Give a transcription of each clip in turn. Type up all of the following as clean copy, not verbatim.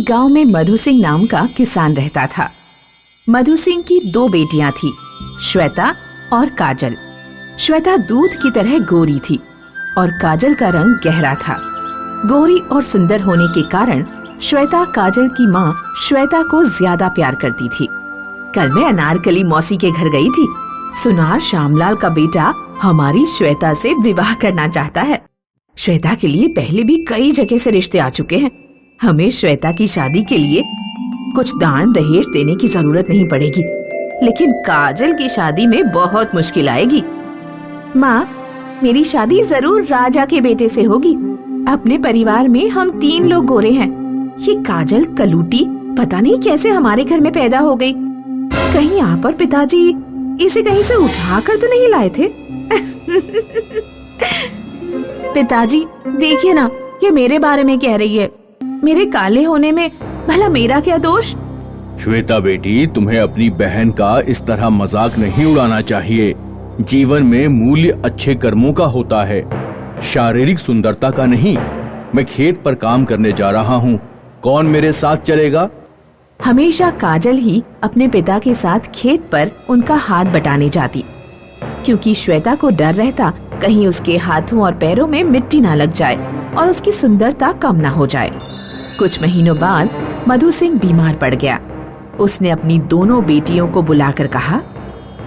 गांव में मधु सिंह नाम का किसान रहता था। मधु सिंह की 2 बेटियां थी, श्वेता और काजल। श्वेता दूध की तरह गोरी थी और काजल का रंग गहरा था। गोरी और सुंदर होने के कारण श्वेता काजल की माँ श्वेता को ज्यादा प्यार करती थी। कल मैं अनारकली मौसी के घर गई थी। सुनार श्यामलाल का बेटा हमारी श्वेता से विवाह करना चाहता है। श्वेता के लिए पहले भी कई जगह से रिश्ते आ चुके हैं। हमें श्वेता की शादी के लिए कुछ दान दहेज देने की जरूरत नहीं पड़ेगी, लेकिन काजल की शादी में बहुत मुश्किल आएगी। माँ, मेरी शादी जरूर राजा के बेटे से होगी। अपने परिवार में हम 3 लोग गोरे हैं। ये काजल कलूटी पता नहीं कैसे हमारे घर में पैदा हो गई। कहीं आप और पिताजी इसे कहीं से उठा कर तो नहीं लाए थे? पिताजी, देखिए ना, ये मेरे बारे में कह रही है। मेरे काले होने में भला मेरा क्या दोष? श्वेता बेटी, तुम्हें अपनी बहन का इस तरह मजाक नहीं उड़ाना चाहिए। जीवन में मूल्य अच्छे कर्मों का होता है, शारीरिक सुंदरता का नहीं। मैं खेत पर काम करने जा रहा हूँ, कौन मेरे साथ चलेगा? हमेशा काजल ही अपने पिता के साथ खेत पर उनका हाथ बटाने जाती, क्योंकि श्वेता को डर रहता कहीं उसके हाथों और पैरों में मिट्टी ना लग जाए और उसकी सुंदरता कम ना हो जाए। कुछ महीनों बाद मधु सिंह बीमार पड़ गया। उसने अपनी दोनों बेटियों को बुलाकर कहा,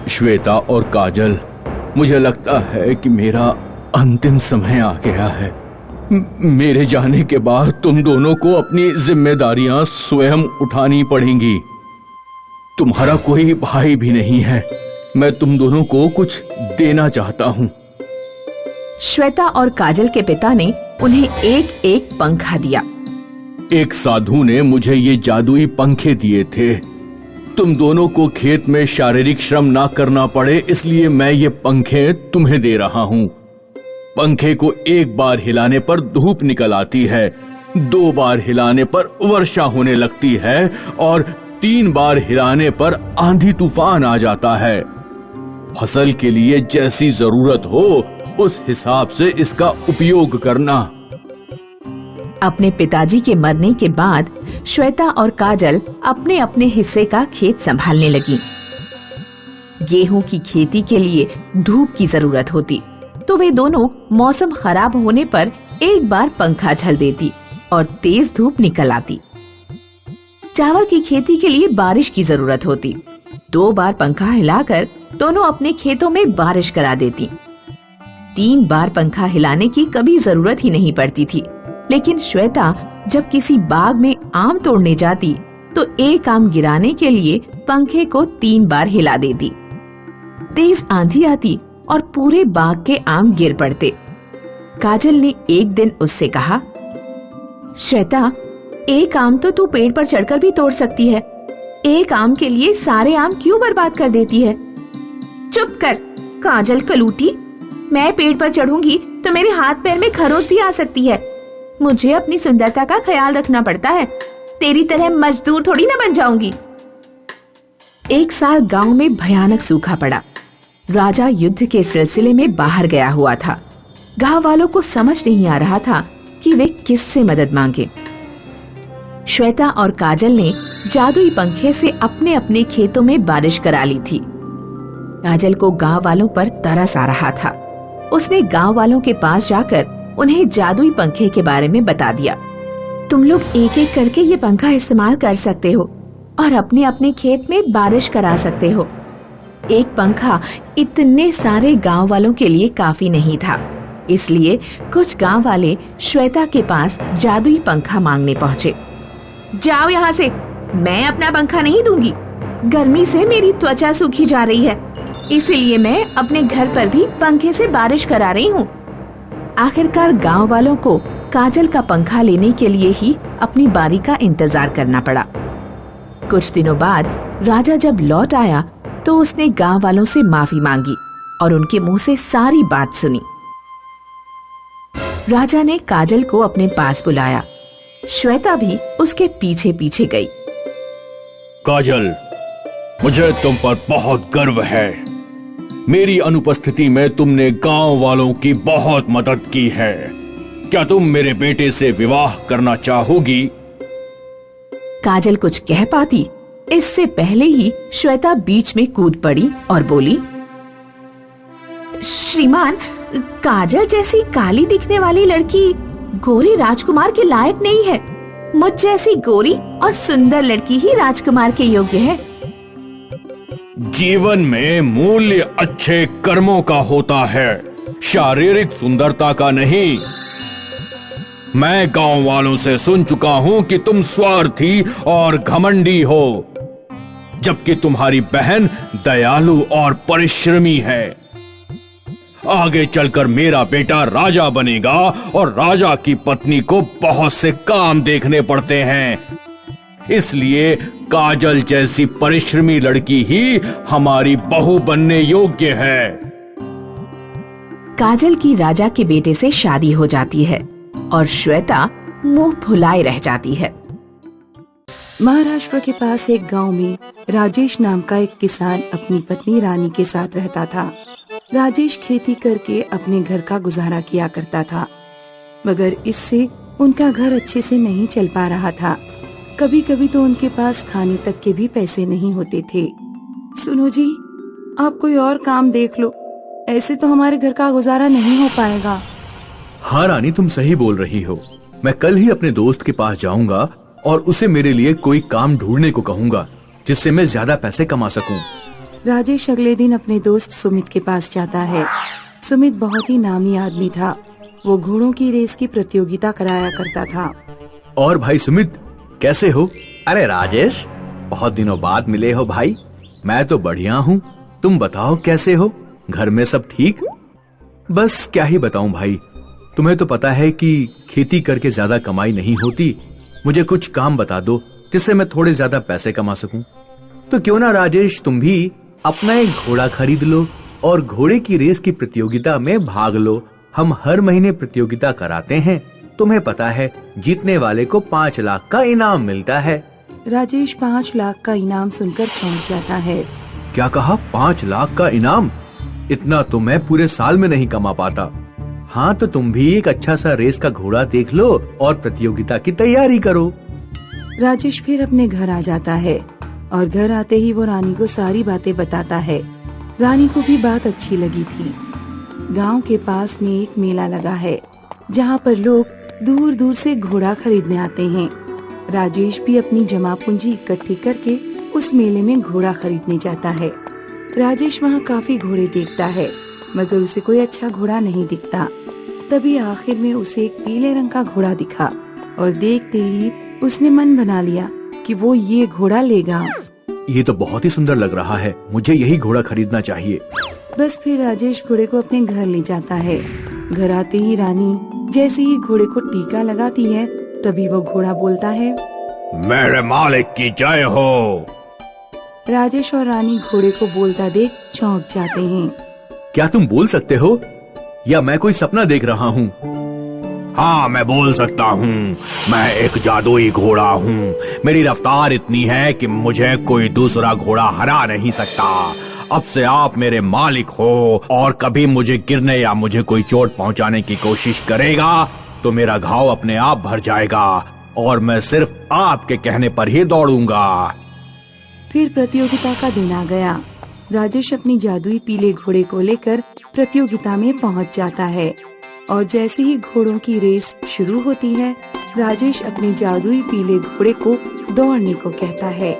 श्वेता और काजल, मुझे लगता है कि मेरा अंतिम समय आ गया है। मेरे जाने के बाद तुम दोनों को अपनी जिम्मेदारियां स्वयं उठानी पड़ेंगी। तुम्हारा कोई भाई भी नहीं है। मैं तुम दोनों को कुछ देना चाहता हूँ। श्वेता और काजल के पिता ने उन्हें एक पंखा दिया। एक साधु ने मुझे ये जादुई पंखे दिए थे। तुम दोनों को खेत में शारीरिक श्रम ना करना पड़े, इसलिए मैं ये पंखे तुम्हें दे रहा हूँ। पंखे को 1 बार हिलाने पर धूप निकल आती है, 2 बार हिलाने पर वर्षा होने लगती है और 3 बार हिलाने पर आंधी तूफान आ जाता है। फसल के लिए जैसी जरूरत हो उस हिसाब से इसका उपयोग करना। अपने पिताजी के मरने के बाद श्वेता और काजल अपने अपने हिस्से का खेत संभालने लगी। गेहूं की खेती के लिए धूप की जरूरत होती, तो वे दोनों मौसम खराब होने पर 1 बार पंखा झल देती और तेज धूप निकल आती। चावल की खेती के लिए बारिश की जरूरत होती, 2 बार पंखा हिलाकर दोनों अपने खेतों में बारिश करा देती। 3 बार पंखा हिलाने की कभी जरूरत ही नहीं पड़ती थी, लेकिन श्वेता जब किसी बाग में आम तोड़ने जाती तो एक आम गिराने के लिए पंखे को 3 बार हिला देती। तेज आंधी आती और पूरे बाग के आम गिर पड़ते। काजल ने एक दिन उससे कहा, श्वेता, एक आम तो तू पेड़ पर चढ़कर भी तोड़ सकती है। एक आम के लिए सारे आम क्यों बर्बाद कर देती है? चुप कर काजल कलूटी, मैं पेड़ पर चढ़ूंगी तो मेरे हाथ पैर में खरोच भी आ सकती है। मुझे अपनी सुंदरता का ख्याल रखना पड़ता है, तेरी तरह मजदूर थोड़ी ना बन जाऊंगी। एक साल गांव में भयानक सूखा पड़ा। राजा युद्ध के सिलसिले में बाहर गया हुआ था। गांव वालों को समझ नहीं आ रहा था कि वे किससे मदद मांगे। श्वेता और काजल ने जादुई पंखे से अपने अपने खेतों में बारिश करा ली थी। काजल को गांव वालों पर तरस आ रहा था। उसने गांव वालों के पास जाकर उन्हें जादुई पंखे के बारे में बता दिया। तुम लोग एक एक करके ये पंखा इस्तेमाल कर सकते हो और अपने अपने खेत में बारिश करा सकते हो। एक पंखा इतने सारे गांव वालों के लिए काफी नहीं था, इसलिए कुछ गांव वाले श्वेता के पास जादुई पंखा मांगने पहुँचे। जाओ यहाँ से, मैं अपना पंखा नहीं दूंगी। गर्मी से मेरी त्वचा सूखी जा रही है, इसलिए मैं अपने घर पर भी पंखे से बारिश करा रही हूँ। आखिरकार गांव वालों को काजल का पंखा लेने के लिए ही अपनी बारी का इंतजार करना पड़ा। कुछ दिनों बाद राजा जब लौट आया तो उसने गांव वालों से माफी मांगी और उनके मुंह से सारी बात सुनी। राजा ने काजल को अपने पास बुलाया। श्वेता भी उसके पीछे पीछे गई। काजल, मुझे तुम पर बहुत गर्व है। मेरी अनुपस्थिति में तुमने गांव वालों की बहुत मदद की है। क्या तुम मेरे बेटे से विवाह करना चाहोगी? काजल कुछ कह पाती, इससे पहले ही श्वेता बीच में कूद पड़ी और बोली, श्रीमान, काजल जैसी काली दिखने वाली लड़की गोरे राजकुमार के लायक नहीं है। मुझ जैसी गोरी और सुंदर लड़की ही राजकुमार के योग्य है। जीवन में मूल्य अच्छे कर्मों का होता है, शारीरिक सुंदरता का नहीं। मैं गांव वालों से सुन चुका हूं कि तुम स्वार्थी और घमंडी हो, जबकि तुम्हारी बहन दयालु और परिश्रमी है। आगे चलकर मेरा बेटा राजा बनेगा और राजा की पत्नी को बहुत से काम देखने पड़ते हैं, इसलिए काजल जैसी परिश्रमी लड़की ही हमारी बहू बनने योग्य है। काजल की राजा के बेटे से शादी हो जाती है और श्वेता मुंह फुलाए रह जाती है। महाराष्ट्र के पास एक गांव में राजेश नाम का एक किसान अपनी पत्नी रानी के साथ रहता था। राजेश खेती करके अपने घर का गुजारा किया करता था, मगर इससे उनका घर अच्छे से नहीं चल पा रहा था। कभी कभी तो उनके पास खाने तक के भी पैसे नहीं होते थे। सुनो जी, आप कोई और काम देख लो, ऐसे तो हमारे घर का गुजारा नहीं हो पाएगा। हाँ रानी, तुम सही बोल रही हो। मैं कल ही अपने दोस्त के पास जाऊंगा और उसे मेरे लिए कोई काम ढूंढने को कहूंगा, जिससे मैं ज्यादा पैसे कमा सकूं। राजेश अगले दिन अपने दोस्त सुमित के पास जाता है। सुमित बहुत ही नामी आदमी था। वो घोड़ों की रेस की प्रतियोगिता कराया करता था। और भाई सुमित, कैसे हो? अरे राजेश, बहुत दिनों बाद मिले हो भाई। मैं तो बढ़िया हूँ, तुम बताओ कैसे हो? घर में सब ठीक? बस क्या ही बताऊं भाई, तुम्हें तो पता है कि खेती करके ज्यादा कमाई नहीं होती। मुझे कुछ काम बता दो जिससे मैं थोड़े ज्यादा पैसे कमा सकूं। तो क्यों ना राजेश, तुम भी अपना एक घोड़ा खरीद लो और घोड़े की रेस की प्रतियोगिता में भाग लो। हम हर महीने प्रतियोगिता कराते हैं। तुम्हें पता है, जीतने वाले को 5 लाख का इनाम मिलता है। राजेश 5 लाख का इनाम सुनकर चौंक जाता है। क्या कहा? 5 लाख का इनाम? इतना तो मैं पूरे साल में नहीं कमा पाता। हाँ, तो तुम भी एक अच्छा सा रेस का घोड़ा देख लो और प्रतियोगिता की तैयारी करो। राजेश फिर अपने घर आ जाता है और घर आते ही वो रानी को सारी बातें बताता है। रानी को भी बात अच्छी लगी थी। गांव के पास में एक मेला लगा है, जहां पर लोग दूर दूर से घोड़ा खरीदने आते हैं। राजेश भी अपनी जमा पूंजी इकट्ठी करके उस मेले में घोड़ा खरीदने जाता है। राजेश वहां काफी घोड़े देखता है, मगर उसे कोई अच्छा घोड़ा नहीं दिखता। तभी आखिर में उसे एक पीले रंग का घोड़ा दिखा और देखते ही उसने मन बना लिया कि वो ये घोड़ा लेगा। ये तो बहुत ही सुंदर लग रहा है, मुझे यही घोड़ा खरीदना चाहिए। बस फिर राजेश घोड़े को अपने घर ले जाता है। घर आते ही रानी जैसे ही घोड़े को टीका लगाती है, तभी वो घोड़ा बोलता है, मेरे मालिक की जय हो। राजेश और रानी घोड़े को बोलता देख चौंक जाते हैं। क्या तुम बोल सकते हो या मैं कोई सपना देख रहा हूँ? हाँ, मैं बोल सकता हूँ। मैं एक जादुई घोड़ा हूँ। मेरी रफ्तार इतनी है कि मुझे कोई दूसरा घोड़ा हरा नहीं सकता। अब से आप मेरे मालिक हो और कभी मुझे गिरने या मुझे कोई चोट पहुँचाने की कोशिश करेगा तो मेरा घाव अपने आप भर जाएगा और मैं सिर्फ आपके कहने पर ही दौड़ूंगा। फिर प्रतियोगिता का दिन आ गया। राजेश अपनी जादुई पीले घोड़े को लेकर प्रतियोगिता में पहुंच जाता है और जैसे ही घोड़ों की रेस शुरू होती है, राजेश अपने जादुई पीले घोड़े को दौड़ने को कहता है।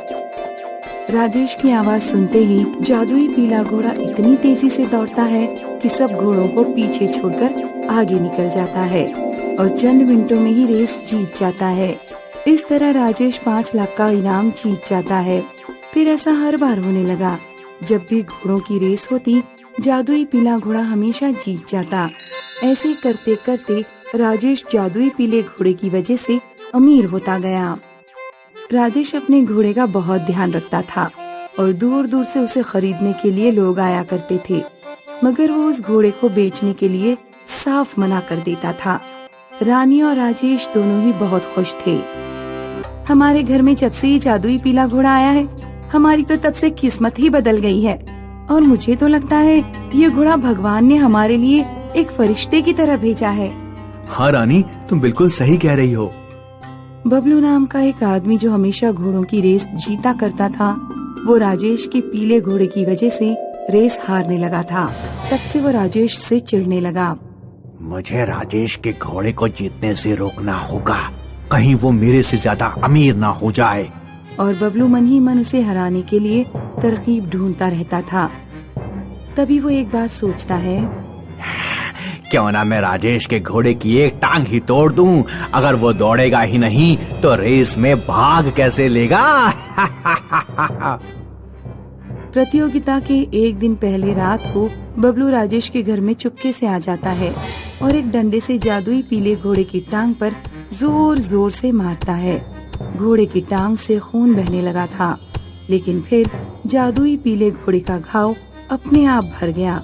राजेश की आवाज सुनते ही जादुई पीला घोड़ा इतनी तेजी से दौड़ता है कि सब घोड़ों को पीछे छोड़कर आगे निकल जाता है और चंद मिनटों में ही रेस जीत जाता है। इस तरह राजेश 5 लाख का इनाम जीत जाता है। फिर ऐसा हर बार होने लगा। जब भी घोड़ों की रेस होती, जादुई पीला घोड़ा हमेशा जीत जाता। ऐसे करते करते राजेश जादुई पीले घोड़े की वजह से अमीर होता गया। राजेश अपने घोड़े का बहुत ध्यान रखता था और दूर दूर से उसे खरीदने के लिए लोग आया करते थे, मगर वो उस घोड़े को बेचने के लिए साफ मना कर देता था। रानी और राजेश दोनों ही बहुत खुश थे। हमारे घर में जब से ये जादुई पीला घोड़ा आया है, हमारी तो तब से किस्मत ही बदल गई है और मुझे तो लगता है ये घोड़ा भगवान ने हमारे लिए एक फरिश्ते की तरह भेजा है। हाँ रानी, तुम बिल्कुल सही कह रही हो। बबलू नाम का एक आदमी जो हमेशा घोड़ों की रेस जीता करता था, वो राजेश के पीले घोड़े की वजह से रेस हारने लगा था। तब से वो राजेश से चिढ़ने लगा। मुझे राजेश के घोड़े को जीतने से रोकना होगा, कहीं वो मेरे से ज्यादा अमीर ना हो जाए। और बबलू मन ही मन उसे हराने के लिए तरकीब ढूंढता रहता था। तभी वो एक बार सोचता है, क्यों ना मैं राजेश के घोड़े की एक टांग ही तोड़ दूं। अगर वो दौड़ेगा ही नहीं तो रेस में भाग कैसे लेगा। प्रतियोगिता के एक दिन पहले रात को बबलू राजेश के घर में चुपके से आ जाता है और एक डंडे से जादुई पीले घोड़े की टांग पर जोर जोर से मारता है। घोड़े की टांग से खून बहने लगा था, लेकिन फिर जादुई पीले घोड़े का घाव अपने आप भर गया।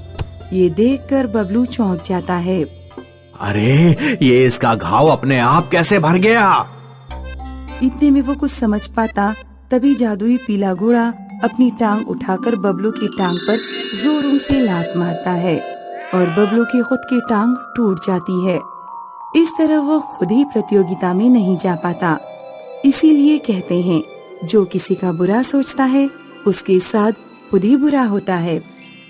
ये देखकर बबलू चौंक जाता है। अरे, ये इसका घाव अपने आप कैसे भर गया? इतने में वो कुछ समझ पाता, तभी जादुई पीला घोड़ा अपनी टांग उठाकर बबलू की टांग पर जोरों से लात मारता है और बबलू की खुद की टांग टूट जाती है। इस तरह वो खुद ही प्रतियोगिता में नहीं जा पाता। इसीलिए कहते हैं, जो किसी का बुरा सोचता है उसके साथ खुद ही बुरा होता है।